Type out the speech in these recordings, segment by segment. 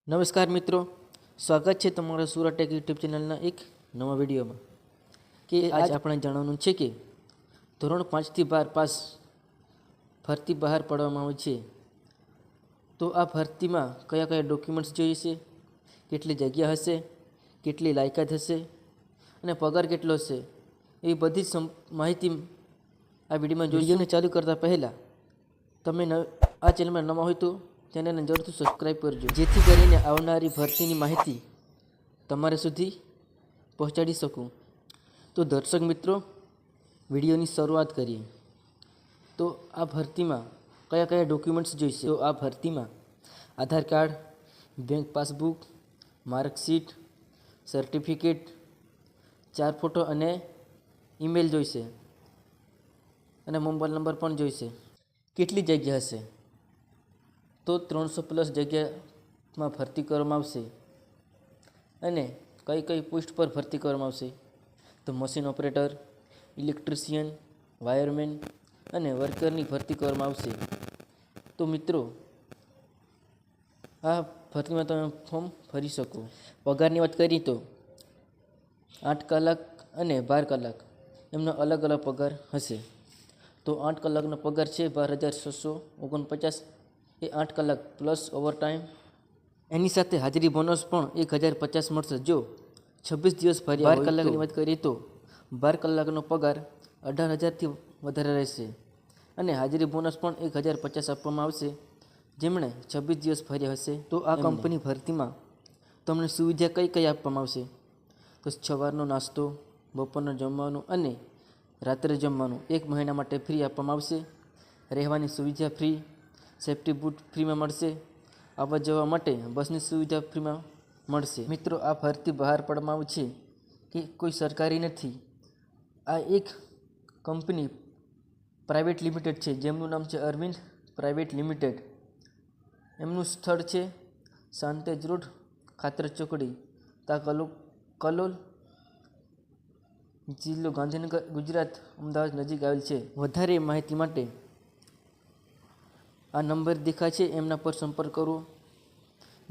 નમસ્કાર મિત્રો, સ્વાગત છે તમારા સુરત ટેક યુટ્યુબ ચેનલના એક નવા વિડીયોમાં. કે આજ આપણે જાણવાનું છે કે ધોરણ 5 થી 12 પાસ ભરતી બહાર પાડવામાં આવી છે. તો આ ભરતીમાં કયા કયા ડોક્યુમેન્ટ્સ જોઈશે, કેટલી જગ્યા હશે, કેટલી લાયકાત હશે અને પગાર કેટલો હશે, એવી બધી જ માહિતી આ વિડીયોમાં જોઈએ. વિડીયોને ચાલુ કરતાં પહેલાં તમે આ ચેનલમાં નવા હોય તો ચેનલને જરૂરથી સબસ્ક્રાઈબ કરજો, જેથી કરીને આવનારી ભરતીની માહિતી તમારા સુધી પહોંચાડી શકું. તો દર્શક મિત્રો, વિડીયોની શરૂઆત કરીએ. તો આ ભરતીમાં કયા કયા ડોક્યુમેન્ટ્સ જોઈશે? તો આ ભરતીમાં Aadhaar card, bank passbook, marksheet, certificate, 4 photo અને ઈમેલ જોઈશે અને મોબાઈલ નંબર પણ જોઈશે. કેટલી જગ્યા હશે? તો 300+ જગ્યામાં ભરતી કરવામાં આવશે. અને કઈ કઈ પોસ્ટ પર ભરતી કરવામાં આવશે? તો મશીન ઓપરેટર, ઇલેક્ટ્રિશિયન, વાયરમેન અને વર્કરની ભરતી કરવામાં આવશે. તો મિત્રો, આ ભરતીમાં તમે ફોર્મ ભરી શકો. પગારની વાત કરીએ તો 8 કલાક અને 12 કલાક એમનો અલગ અલગ પગાર હશે. તો 8 કલાકનો પગાર છે 12,649, એ 8 કલાક પ્લસ ઓવરટાઈમ. એની સાથે હાજરી બોનસ પણ 1,050 મળશે જો 26 દિવસ ભર્યા. 12 કલાકની વાત કરીએ તો 12 કલાકનો પગાર 18,000થી વધારે રહેશે અને હાજરી બોનસ પણ 1,050 આપવામાં આવશે જેમણે 26 દિવસ ભર્યા હશે. તો આ કંપની ભરતીમાં તમને સુવિધા કઈ કઈ આપવામાં આવશે? તો સવારનો નાસ્તો, બપોરનું જમવાનું અને રાત્રે જમવાનું 1 મહિના માટે ફ્રી આપવામાં આવશે. રહેવાની સુવિધા ફ્રી, સેફ્ટી બૂટ ફ્રીમાં મળશે, આવવા જવા માટે બસની સુવિધા ફ્રીમાં મળશે. મિત્રો, આ ભરતી બહાર પાડવામાં આવી છે કે કોઈ સરકારી નથી. આ એક કંપની પ્રાઇવેટ લિમિટેડ છે જેમનું નામ છે અરવિંદ પ્રાઇવેટ લિમિટેડ. એમનું સ્થળ છે સાંતેજ રોડ, ખાતર ચોકડી, કલોલ, જિલ્લો ગાંધીનગર, ગુજરાત, અમદાવાદ નજીક આવેલ છે. વધારે માહિતી માટે આ નંબર દેખાય છે એમના પર સંપર્ક કરવો,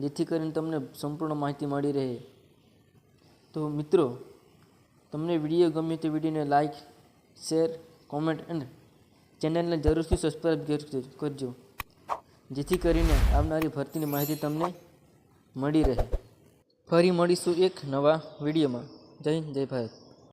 જેથી કરીને તમને સંપૂર્ણ માહિતી મળી રહે. તો મિત્રો, તમને વિડીયો ગમે તો વિડીયોને લાઈક, શેર, કોમેન્ટ અને ચેનલને જરૂરથી સબસ્ક્રાઈબ કરજો, જેથી કરીને આવનારી ભરતીની માહિતી તમને મળી રહે. ફરી મળીશું એક નવા વિડીયોમાં. જય હિન્દ, જય ભારત.